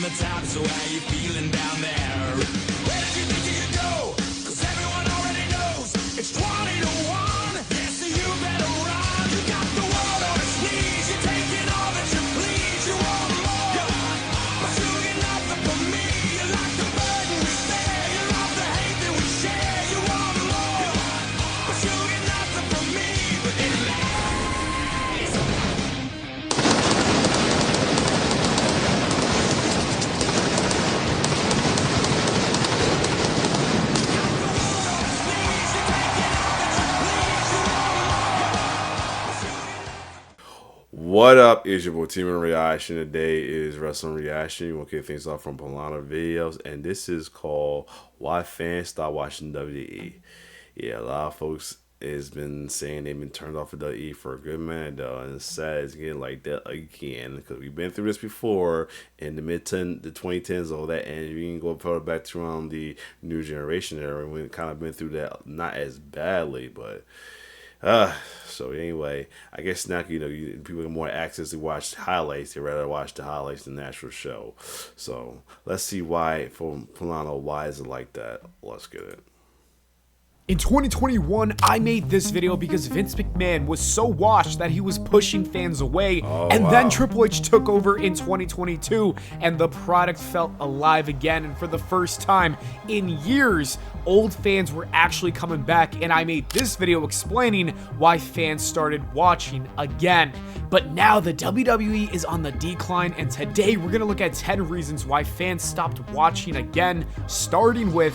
the top, so how you feeling down there? Where did you think you could go? 'Cause everyone already knows it's 20 to 1. Yeah, so you better run. You got the world on its knees. You're taking all that you please. You want more, but you get nothing from me. You like the burden we bear. You love the hate that we share. You want more, but you get nothing from me. But it lasts. What up? It's your boy Team Reaction. Today is Wrestling Reaction. You want to kick things off from Pllana videos, and this is called Why Fans Stop Watching WWE. Yeah, a lot of folks has been saying they've been turned off of WWE for a good minute though, and it's sad it's getting like that again because we've been through this before in the the 2010s, all that, and we can go further back to the new generation era. We've kind of been through that, not as badly, but. So anyway, I guess now people get more access to watch highlights. They rather watch the highlights than the actual show. So let's see why for Pllana, why is it like that? Let's get it. In 2021, I made this video because Vince McMahon was so washed that he was pushing fans away, then Triple H took over in 2022, and the product felt alive again, and for the first time in years, old fans were actually coming back, and I made this video explaining why fans started watching again. But now the WWE is on the decline, and today we're gonna look at 10 reasons why fans stopped watching again, starting with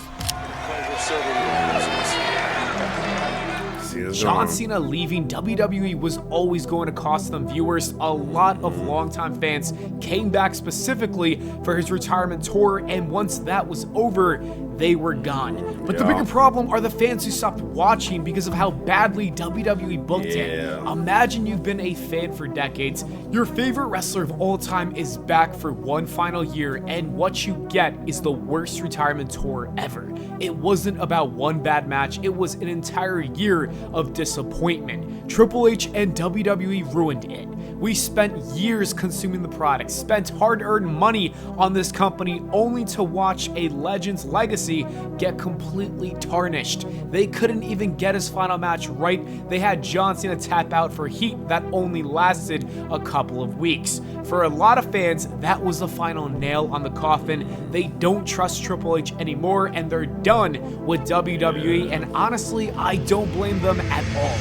John Cena leaving WWE was always going to cost them viewers. A lot of longtime fans came back specifically for his retirement tour, and once that was over, they were gone. But the bigger problem are the fans who stopped watching because of how badly WWE booked it. Imagine you've been a fan for decades, your favorite wrestler of all time is back for one final year, and what you get is the worst retirement tour ever. It wasn't about one bad match, it was an entire year of disappointment. Triple H and WWE ruined it. We spent years consuming the product, spent hard-earned money on this company only to watch a legend's legacy get completely tarnished. They couldn't even get his final match right. They had John Cena tap out for heat that only lasted a couple of weeks. For a lot of fans, that was the final nail on the coffin. They don't trust Triple H anymore, and they're done with WWE, and honestly, I don't blame them at all.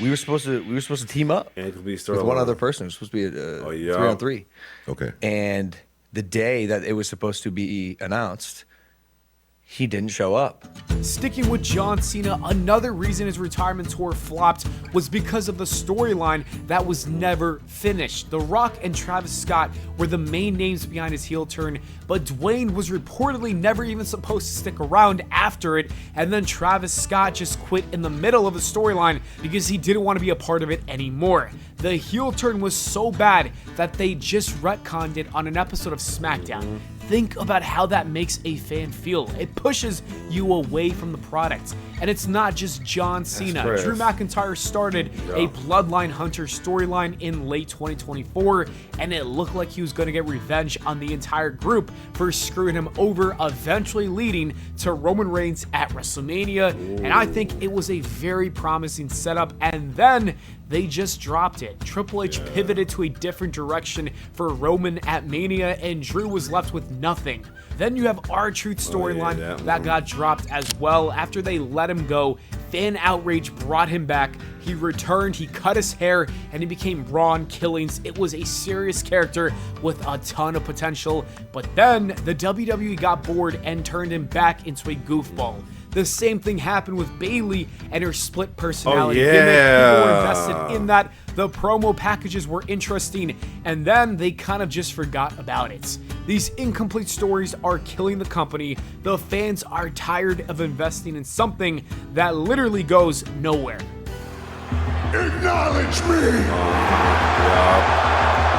We were supposed to team up with one other person. It was supposed to be a 3-on-3. Okay. And the day that it was supposed to be announced, he didn't show up. Sticking with John Cena, another reason his retirement tour flopped was because of the storyline that was never finished. The Rock and Travis Scott were the main names behind his heel turn, but Dwayne was reportedly never even supposed to stick around after it, and then Travis Scott just quit in the middle of the storyline because he didn't want to be a part of it anymore. The heel turn was so bad that they just retconned it on an episode of SmackDown. Think about how that makes a fan feel. It pushes you away from the product. And it's not just John Cena. Drew McIntyre started a Bloodline Hunter storyline in late 2024, and it looked like he was going to get revenge on the entire group for screwing him over, eventually leading to Roman Reigns at WrestleMania. And I think it was a very promising setup, and then they just dropped it. Triple H pivoted to a different direction for Roman at Mania, and Drew was left with nothing. Then you have R-Truth storyline that got dropped as well. After they let him go, fan outrage brought him back. He returned, he cut his hair, and he became Ron Killings. It was a serious character with a ton of potential, but then the WWE got bored and turned him back into a goofball. The same thing happened with Bayley and her split personality gimmick. People were invested in that. The promo packages were interesting, and then they kind of just forgot about it. These incomplete stories are killing the company. The fans are tired of investing in something that literally goes nowhere. Acknowledge me!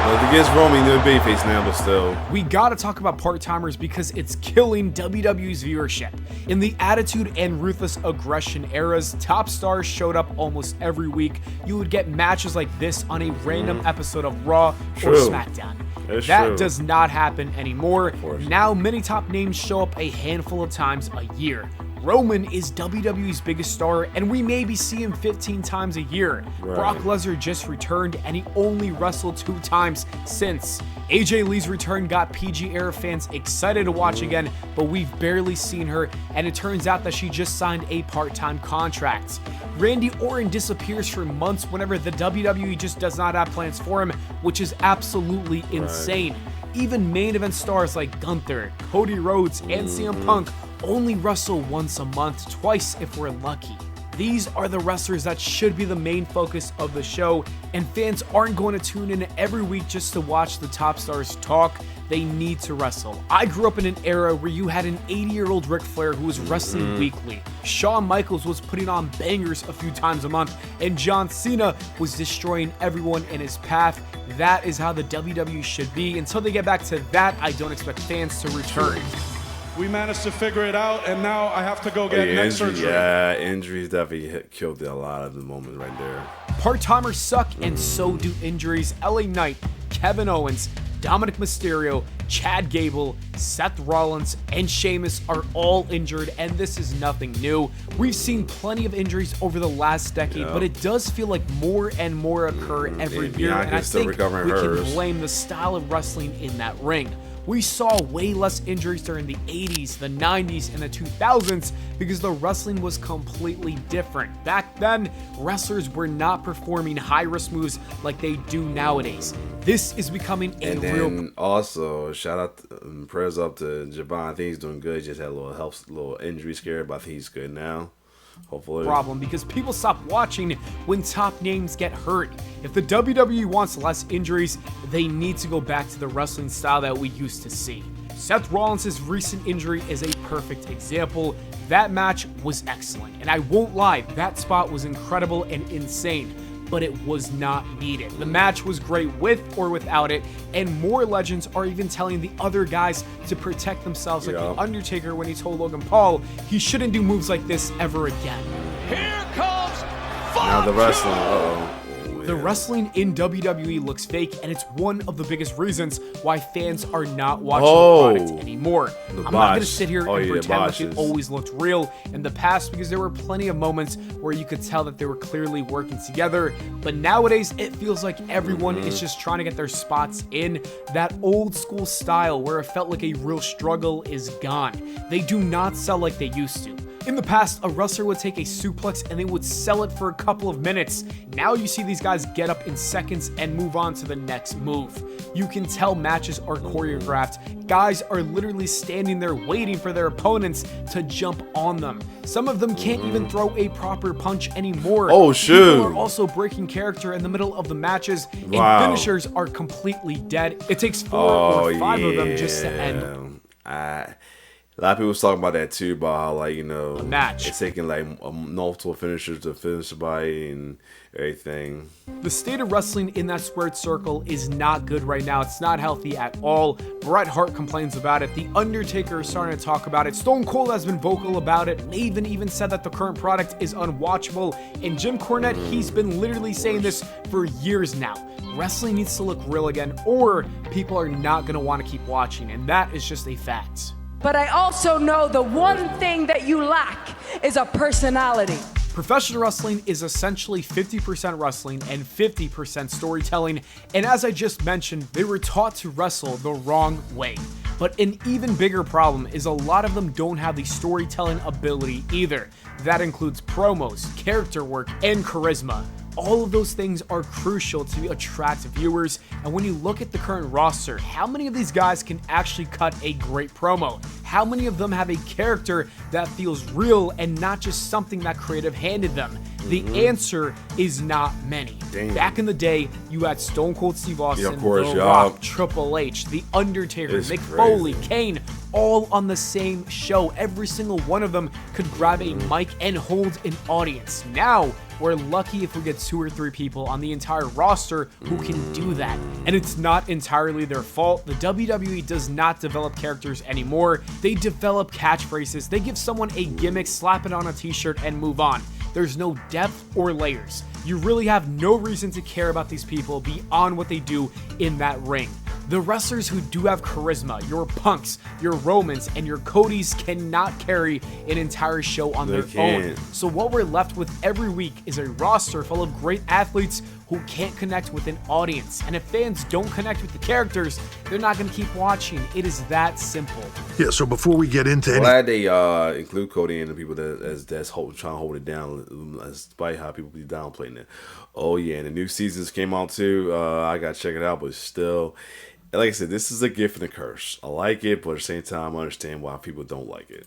But against Roman, they're babyface now, but still. We gotta talk about part-timers because it's killing WWE's viewership. In the Attitude and Ruthless Aggression eras, top stars showed up almost every week. You would get matches like this on a random episode of Raw or SmackDown. That does not happen anymore. Now, many top names show up a handful of times a year. Roman is WWE's biggest star, and we maybe see him 15 times a year. Brock Lesnar just returned, and he only wrestled 2 times since. AJ Lee's return got PG era fans excited to watch again, but we've barely seen her, and it turns out that she just signed a part-time contract. Randy Orton disappears for months whenever the WWE just does not have plans for him, which is absolutely insane. Even main event stars like Gunther, Cody Rhodes, and CM Punk only wrestle once a month, twice if we're lucky. These are the wrestlers that should be the main focus of the show, and fans aren't going to tune in every week just to watch the top stars talk. They need to wrestle. I grew up in an era where you had an 80-year-old Ric Flair who was wrestling weekly. Shawn Michaels was putting on bangers a few times a month, and John Cena was destroying everyone in his path. That is how the WWE should be. Until they get back to that, I don't expect fans to return. We managed to figure it out, and now I have to go get neck surgery. Yeah, injuries definitely killed a lot of the moments right there. Part-timers suck, and so do injuries. LA Knight, Kevin Owens, Dominic Mysterio, Chad Gable, Seth Rollins, and Sheamus are all injured, and this is nothing new. We've seen plenty of injuries over the last decade, but it does feel like more and more occur every year, and I think we can blame the style of wrestling in that ring. We saw way less injuries during the 80s, the 90s, and the 2000s because the wrestling was completely different. Back then, wrestlers were not performing high-risk moves like they do nowadays. This is becoming a real... Also, shout out, prayers up to Javon. I think he's doing good. Just had a little injury scare, but I think he's good now. Hopefully. Problem because people stop watching when top names get hurt. If the WWE wants less injuries, they need to go back to the wrestling style that we used to see. Seth Rollins' recent injury is a perfect example. That match was excellent, and I won't lie, that spot was incredible and insane, but it was not needed. The match was great with or without it, and more legends are even telling the other guys to protect themselves, like The Undertaker when he told Logan Paul he shouldn't do moves like this ever again. Here comes now the wrestling. The wrestling in WWE looks fake, and it's one of the biggest reasons why fans are not watching the product anymore. I'm not going to sit here and pretend like it always looked real in the past, because there were plenty of moments where you could tell that they were clearly working together, but nowadays it feels like everyone is just trying to get their spots in. That old school style where it felt like a real struggle is gone. They do not sell like they used to. In the past, a wrestler would take a suplex and they would sell it for a couple of minutes. Now you see these guys get up in seconds and move on to the next move. You can tell matches are choreographed. Guys are literally standing there waiting for their opponents to jump on them. Some of them can't even throw a proper punch anymore. Oh, shoot. People are also breaking character in the middle of the matches, and finishers are completely dead. It takes 4 or 5 of them just to end. A lot of people was talking about that too, about how, like, you know, a match. It's taking like multiple finishers to finish somebody and everything. The state of wrestling in that squared circle is not good right now. It's not healthy at all. Bret Hart complains about it. The Undertaker is starting to talk about it. Stone Cold has been vocal about it. Maven even said that the current product is unwatchable. And Jim Cornette, he's been literally saying this for years now. Wrestling needs to look real again, or people are not going to want to keep watching. And that is just a fact. But I also know the one thing that you lack is a personality. Professional wrestling is essentially 50% wrestling and 50% storytelling, and as I just mentioned, they were taught to wrestle the wrong way. But an even bigger problem is a lot of them don't have the storytelling ability either. That includes promos, character work, and charisma. All of those things are crucial to attract viewers, and when you look at the current roster, how many of these guys can actually cut a great promo? How many of them have a character that feels real and not just something that creative handed them? The answer is not many. Back in the day, you had Stone Cold Steve Austin, The Rock, Triple H, The Undertaker, Mick Foley, Kane. all on the same show. Every single one of them could grab a mic and hold an audience. Now, we're lucky if we get 2 or 3 people on the entire roster who can do that. And it's not entirely their fault. The WWE does not develop characters anymore. They develop catchphrases. They give someone a gimmick, slap it on a t-shirt, and move on. There's no depth or layers. You really have no reason to care about these people beyond what they do in that ring. The wrestlers who do have charisma, your Punks, your Romans, and your Codys cannot carry an entire show on their own. So what we're left with every week is a roster full of great athletes who can't connect with an audience. And if fans don't connect with the characters, they're not going to keep watching. It is that simple. Yeah, so before we get into glad they include Cody and the people that's trying to hold it down, despite how people be downplaying it. Oh yeah, and the new seasons came out too. I got to check it out, but still, like I said, this is a gift and a curse. I like it, but at the same time, I understand why people don't like it.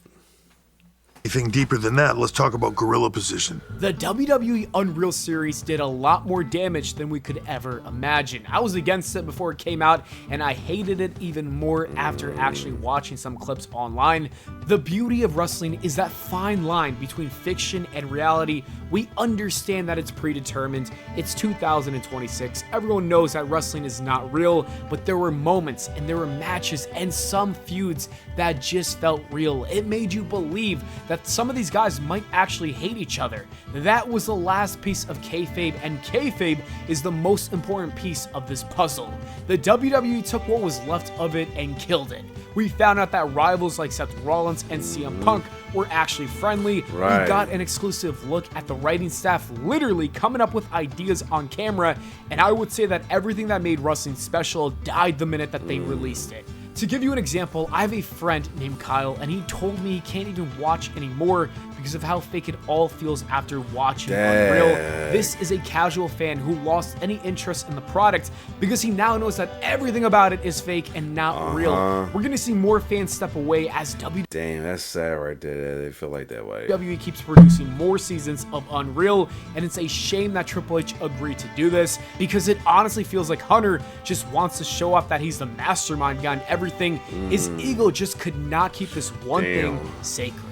anything deeper than that, let's talk about gorilla position. The WWE Unreal Series did a lot more damage than we could ever imagine. I was against it before it came out, and I hated it even more after actually watching some clips online. The beauty of wrestling is that fine line between fiction and reality. We understand that it's predetermined. It's 2026. Everyone knows that wrestling is not real, but there were moments and there were matches and some feuds that just felt real. It made you believe that some of these guys might actually hate each other. That was the last piece of kayfabe, and kayfabe is the most important piece of this puzzle. The WWE took what was left of it and killed it. We found out that rivals like Seth Rollins and CM Punk were actually friendly. Right. We got an exclusive look at the writing staff literally coming up with ideas on camera, and I would say that everything that made wrestling special died the minute that they released it. To give you an example, I have a friend named Kyle, and he told me he can't even watch anymore because of how fake it all feels after watching Unreal. This is a casual fan who lost any interest in the product because he now knows that everything about it is fake and not real. We're going to see more fans step away as Damn, that's sad right there. They feel like that way. WWE keeps producing more seasons of Unreal, and it's a shame that Triple H agreed to do this because it honestly feels like Hunter just wants to show off that he's the mastermind behind everything. His ego just could not keep this one thing sacred.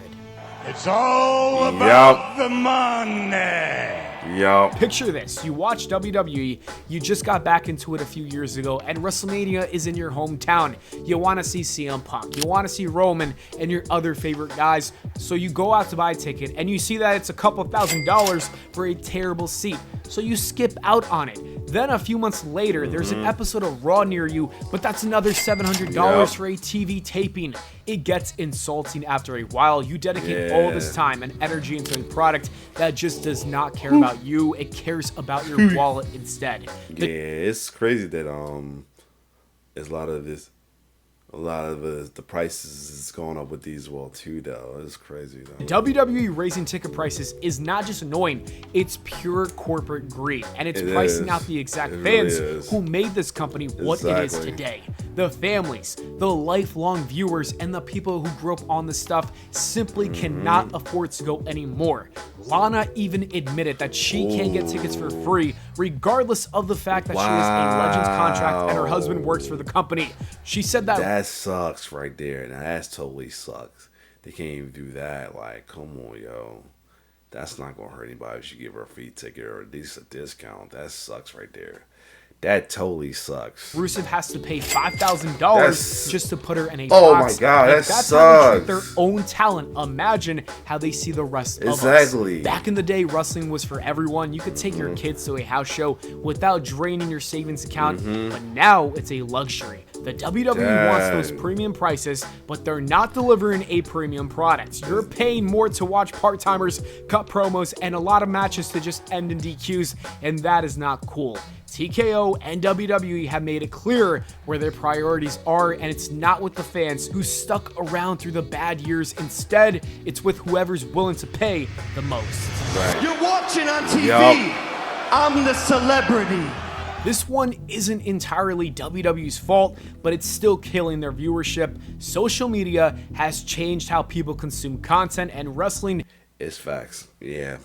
It's all about the money. Yup. Picture this, you watch WWE, you just got back into it a few years ago, and WrestleMania is in your hometown. You want to see CM Punk, you want to see Roman and your other favorite guys, so you go out to buy a ticket, and you see that it's a couple $1,000s for a terrible seat, so you skip out on it. Then a few months later, there's an episode of Raw near you, but that's another $700 for a TV taping. It gets insulting after a while. You dedicate all this time and energy into a product that just does not care about you. It cares about your wallet instead. Yeah, it's crazy that it's a lot of the prices is going up with these too though. It's crazy though. WWE raising ticket prices is not just annoying, it's pure corporate greed, and it's pricing out the exact fans who made this company what it is today. The families, the lifelong viewers, and the people who grew up on this stuff simply cannot afford to go anymore. Pllana even admitted that she can't get tickets for free, regardless of the fact that she has a Legends contract and her husband works for the company. She said that sucks right there. Now that totally sucks. They can't even do that. Like, come on, yo. That's not gonna hurt anybody if you give her a free ticket or at least a discount. That sucks right there. That totally sucks. Rusev has to pay $5,000 just to put her in a Oh box. my god, that that's sucks. how they treat their own talent. Imagine how they see the rest of us. Back in the day, wrestling was for everyone. You could take your kids to a house show without draining your savings account, but now it's a luxury. The WWE wants those premium prices, but they're not delivering a premium product. You're paying more to watch part-timers cut promos and a lot of matches to just end in DQs, and that is not cool. TKO and WWE have made it clear where their priorities are, and it's not with the fans who stuck around through the bad years. Instead, it's with whoever's willing to pay the most. You're watching on TV. I'm the celebrity. This one isn't entirely WWE's fault, but it's still killing their viewership. Social media has changed how people consume content, and wrestling. It's facts. Yeah.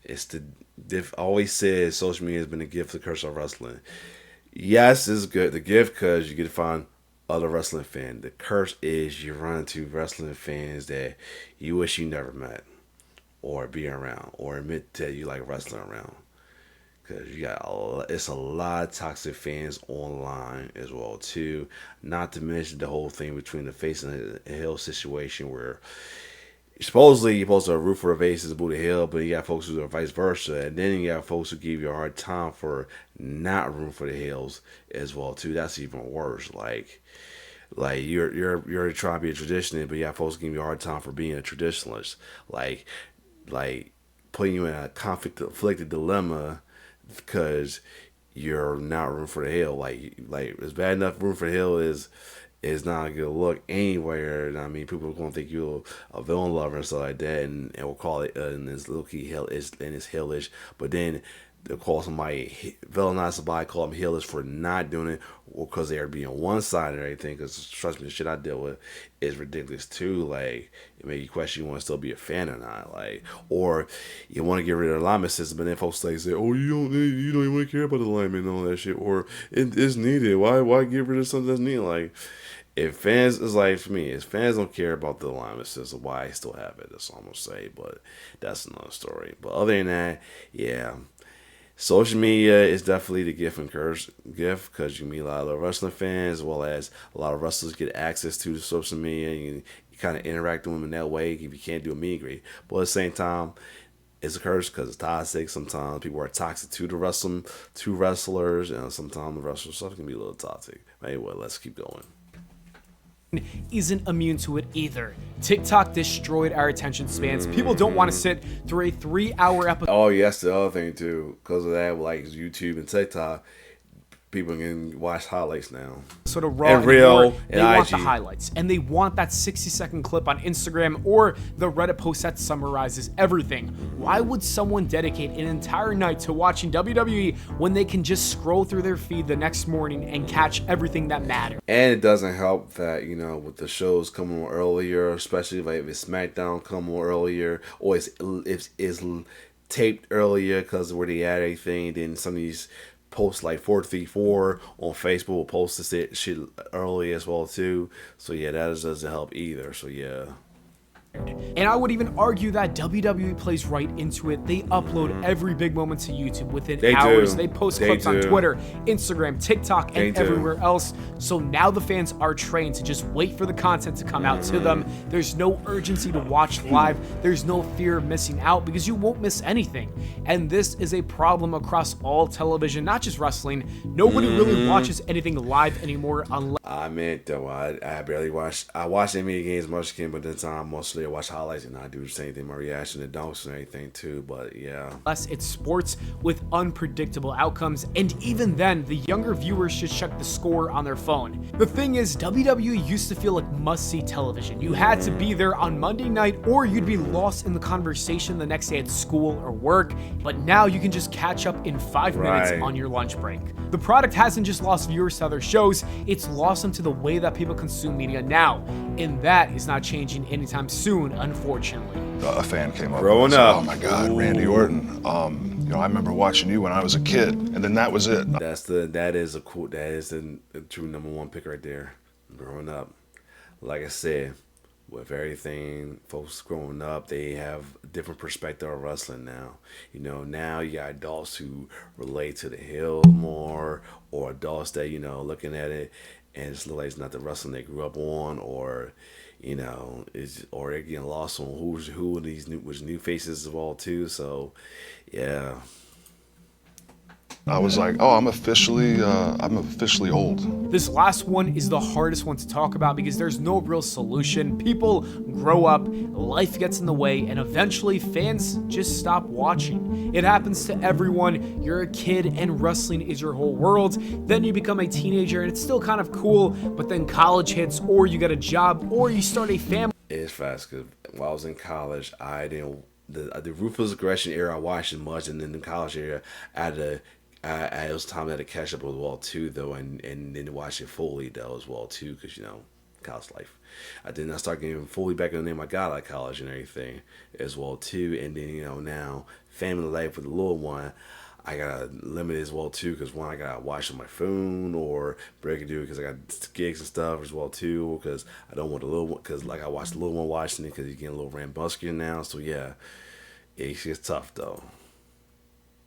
It's always said social media has been a gift, the curse of wrestling. Yes, it's good. The gift because you get to find other wrestling fan. The curse is you run into wrestling fans that you wish you never met, or be around, or admit that you like wrestling around. Because it's a lot of toxic fans online as well too. Not to mention the whole thing between the face and the heel situation where supposedly you're supposed to root for the faces and boo the heel, but you got folks who are vice versa, and then you got folks who give you a hard time for not rooting for the heels as well too. That's even worse. Like you're trying to be a traditionalist, but you got folks giving you a hard time for being a traditionalist. Like putting you in a conflicted dilemma because you're not rooting for the heel. Like it's bad enough rooting for the heel is not a good look anywhere. And I mean, people are going to think you're a villain lover and stuff like that, and we'll call it and this low key hell is and it's hellish. But then they'll call somebody villainize somebody, call them heelish for not doing it, or because they are being one sided and everything. Because trust me, the shit I deal with is ridiculous too. Like it make you question you want to still be a fan or not. Like, or you want to get rid of the alignment system, but then folks like say, "Oh, you don't even really care about the alignment and all that shit," or it's needed. Why get rid of something that's needed? Like, if fans is like for me, if fans don't care about the alignment system, why I still have it? That's all I'm gonna say. But that's another story. But other than that, yeah. Social media is definitely the gift and curse gift because you meet a lot of wrestling fans as well as a lot of wrestlers get access to the social media and you kind of interact with them in that way if you can't do a meet and greet. But at the same time, it's a curse because it's toxic. Sometimes people are toxic to the wrestlers, and sometimes the wrestler stuff can be a little toxic. Anyway, let's keep going. Isn't immune to it either. TikTok destroyed our attention spans. People don't want to sit through a 3-hour episode. Oh, yes, the other thing too, because of that, like YouTube and TikTok, people can watch highlights now. Sort of raw and real, and and they want IG. the highlights, and they want that 60-second clip on Instagram or the Reddit post that summarizes everything. Why would someone dedicate an entire night to watching WWE when they can just scroll through their feed the next morning and catch everything that matters? And it doesn't help that, with the shows coming on earlier, especially like if it's SmackDown come on earlier, or it's taped earlier because of where they add everything. Then some of these posts like 434 on Facebook will post this shit early as well too. So yeah, that doesn't help either. So yeah. And I would even argue that WWE plays right into it. They upload every big moment to YouTube within hours. They post clips on Twitter, Instagram, TikTok, and everywhere else. So now the fans are trained to just wait for the content to come out to them. There's no urgency to watch live. There's no fear of missing out because you won't miss anything. And this is a problem across all television, not just wrestling. Nobody really watches anything live anymore unless I meant though, I barely watch. I watch NBA games much again, but then time mostly I watch highlights and I do the same thing, my reaction to dunks and everything too. But yeah, it's sports with unpredictable outcomes, and even then, the younger viewers should check the score on their phone. The thing is, WWE used to feel like must-see television. You had to be there on Monday night, or you'd be lost in the conversation the next day at school or work. But now you can just catch up in 5 minutes on your lunch break. The product hasn't just lost viewers to other shows, it's lost them to the way that people consume media now. And that is not changing anytime soon, unfortunately. A fan came up Growing and said, up. "Oh my God, Randy Orton. I remember watching you when I was a kid," and then that was it. that is the true number one pick right there. Growing up, like I said, with everything, folks growing up, they have a different perspective of wrestling now. Now you got adults who relate to the heel more, or adults that looking at it and it's like it's not the wrestling they grew up on, or or they're getting lost on who's who and these new faces of all too. So yeah. I was like, "Oh, I'm officially old." This last one is the hardest one to talk about because there's no real solution. People grow up, life gets in the way, and eventually fans just stop watching. It happens to everyone. You're a kid and wrestling is your whole world. Then you become a teenager and it's still kind of cool, but then college hits, or you get a job, or you start a family. It's fast because while I was in college, I didn't the ruthless aggression era I watched much, and then the college era it was time I had to catch up as well too though, and then watch it fully though as well too, because college life. I did not start getting fully back in the name I got like college and everything as well too, and then now family life with the little one. I gotta limit it as well too, because one, I gotta watch on my phone or break it because I got gigs and stuff as well too, because I don't want the little one, because like I watched the little one watching it because he's getting a little rambunctious now. So yeah, it gets tough though.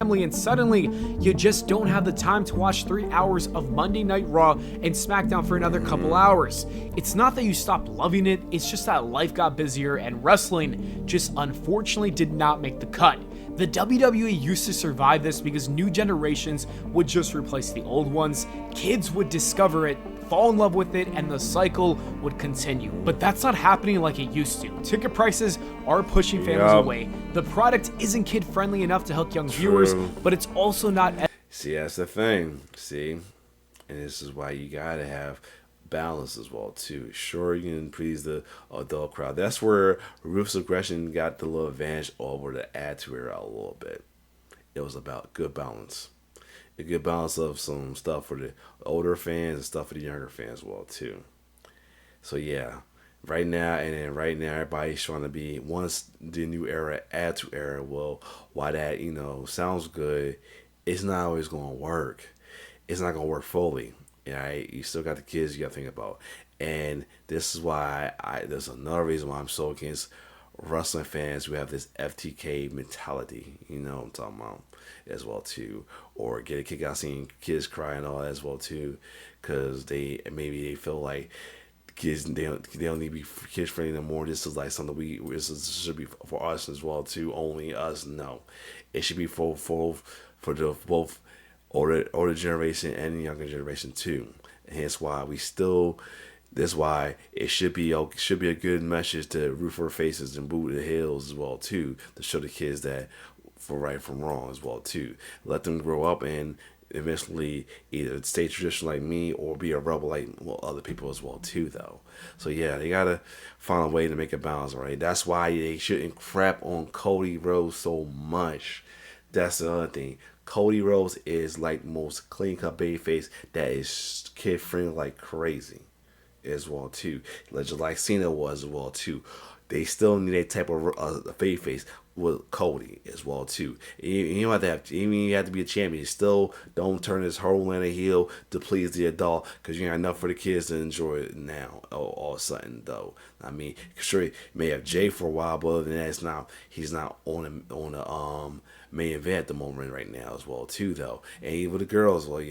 Family, and suddenly you just don't have the time to watch 3 hours of Monday Night Raw and SmackDown for another couple hours. It's not that you stopped loving it, it's just that life got busier and wrestling just unfortunately did not make the cut. The WWE used to survive this because new generations would just replace the old ones, kids would discover it, fall in love with it, and the cycle would continue. But that's not happening like it used to. Ticket prices are pushing families away. The product isn't kid-friendly enough to hook young viewers, but it's also not... See, that's the thing. See? And this is why you gotta have balance as well too. Sure, you can please the adult crowd. That's where Ruthless Aggression got the little advantage over the Attitude Era a little bit. It was about good balance. A good balance of some stuff for the older fans and stuff for the younger fans as well too. So yeah, right now everybody's trying to be, once the new era, Attitude Era. Well, why that sounds good, it's not always gonna work. It's not gonna work fully. Right? You still got the kids you gotta think about, and this is why there's another reason why I'm so against wrestling fans who have this FTK mentality. You know what I'm talking about as well too, or get a kick out seeing kids cry and all that as well too, because they feel like kids they don't need to be kids friendly anymore. This is like something this should be for us as well too. Only us, no, it should be for the both older generation and the younger generation too. And hence why that's why it should be a good message to root for faces and boo the heels as well too, to show the kids that for right from wrong as well too. Let them grow up and eventually either stay traditional like me or be a rebel like other people as well too though. So yeah, they gotta find a way to make a balance, right? That's why they shouldn't crap on Cody Rhodes so much. That's the other thing. Cody Rhodes is like most clean cut babyface that is kid friendly like crazy as well too. Just like Cena was as well too. They still need that type of babyface with Cody as well too. You don't have to even you have to be a champion. You still don't turn this whole land of heel to please the adult, because you got enough for the kids to enjoy it now. All of a sudden though, I mean, sure you may have Jay for a while, but other than that, he's not on the main event at the moment right now as well too though. And even the girls, like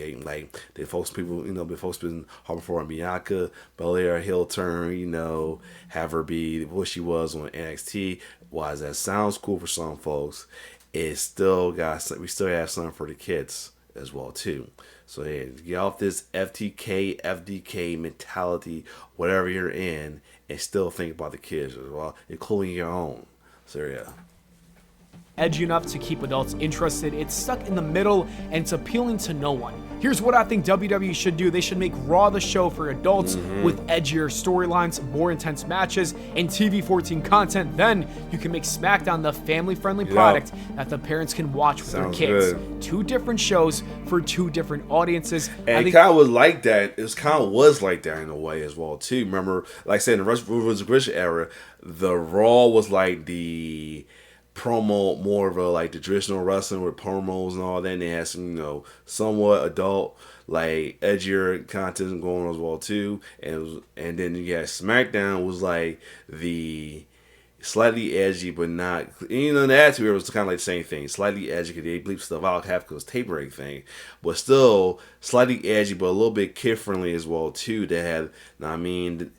the folks been harping for on Bianca Belair heel turn, have her be what she was on NXT. While that sounds cool for some folks, we still have something for the kids as well too. So yeah, get off this FDK mentality, whatever you're in, and still think about the kids as well, including your own. So yeah. Edgy enough to keep adults interested. It's stuck in the middle and it's appealing to no one. Here's what I think WWE should do. They should make Raw the show for adults with edgier storylines, more intense matches, and TV-14 content. Then you can make SmackDown the family-friendly product that the parents can watch with their kids. Good. 2 different shows for 2 different audiences. And it kind of was like that. It kind of was like that in a way as well too. Remember, like I said, in the Ruthless Aggression era, the Raw was like the promo, more of a like the traditional wrestling with promos and all that. And they had some somewhat adult like edgier content going on as well too. And then you got SmackDown was like the slightly edgy but not, the Attitude Era was kind of like the same thing, slightly edgy because they bleep stuff out half because tape and everything, but still slightly edgy but a little bit kid friendly as well too. They had, I mean,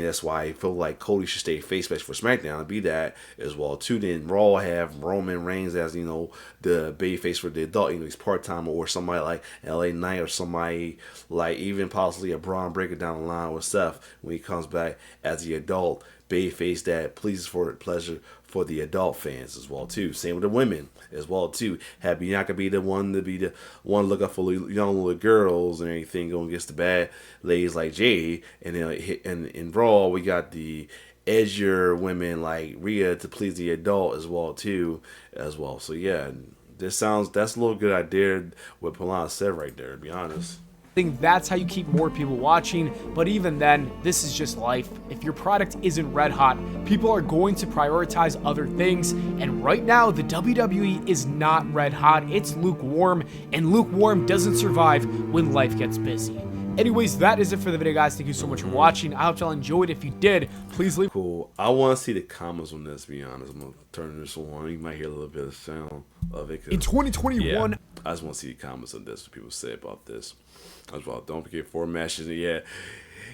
that's why I feel like Cody should stay face match for SmackDown and be that as well too. Then Raw have Roman Reigns as the baby face for the adult, he's part time, or somebody like LA Knight, or somebody like even possibly a Braun Breaker down the line with Seth when he comes back as the adult baby face that pleases for pleasure for the adult fans as well too. Same with the women as well too. Have Bianca be the one look up for young little girls and everything going against the bad ladies like Jade, and then in Raw we got the edgier women like Rhea to please the adult as well too as well. So yeah, that's a little good idea what Pllana said right there, to be honest. think that's how you keep more people watching, but even then, this is just life. If your product isn't red hot, people are going to prioritize other things, and right now, the WWE is not red hot, it's lukewarm, and lukewarm doesn't survive when life gets busy. Anyways, that is it for the video, guys. Thank you so much for watching. I hope y'all enjoyed. If you did, please leave. Cool. I want to see the comments on this, to be honest. I'm going to turn this on. You might hear a little bit of sound of it. In 2021, yeah, I just want to see the comments on this, what people say about this. As well, don't forget 4 matches.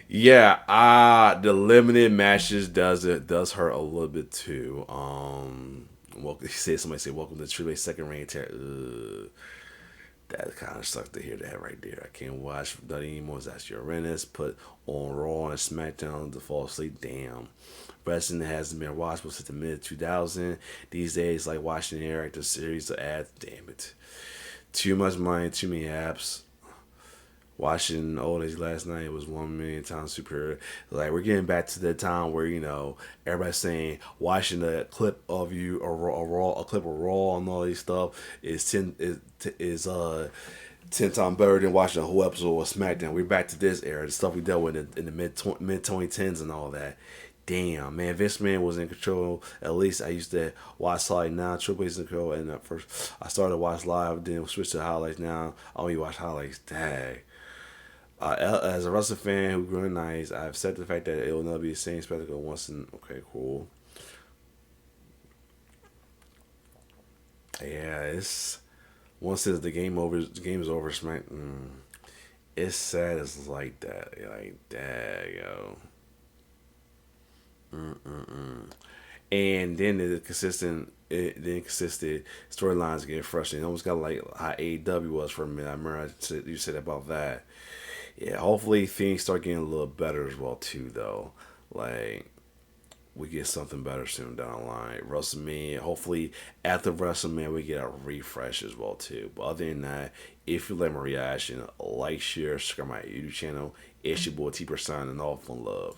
Yeah. The limited matches does hurt a little bit too. Somebody say welcome to Triple H second reign. That kind of sucks to hear that right there. I can't watch that anymore. That's your Rennes put on Raw and SmackDown to fall asleep. Damn. Wrestling hasn't been watchable since the mid 2000s. These days, like watching the interactive series of ads. Damn it. Too much money, too many apps. Watching Old Age last night was 1,000,000 times superior. Like, we're getting back to the time where, everybody's saying watching a clip of a clip of Raw and all these stuff is 10 times better than watching a whole episode of SmackDown. We're back to this era, the stuff we dealt with in the mid 2010s and all that. Damn, man, Vince Man was in control. At least I used to watch live. Now Triple H is in control. And at first I started to watch live, then switched to highlights. Now I only watch highlights. Dang. As a wrestling fan who grew up nice, I've said the fact that it will never be the same spectacle once in. Okay, cool. Yeah, it's once the game is over. Smack. It's sad. It's like that. Like that, yo. And then the inconsistent storylines get frustrating. It almost got like how AEW was for a minute. I remember you said about that. Yeah, hopefully things start getting a little better as well too, though. Like, we get something better soon down the line. WrestleMania, hopefully after WrestleMania we get a refresh as well too. But other than that, if you like my reaction, like, share, subscribe to my YouTube channel. It's your boy T% and all fun love.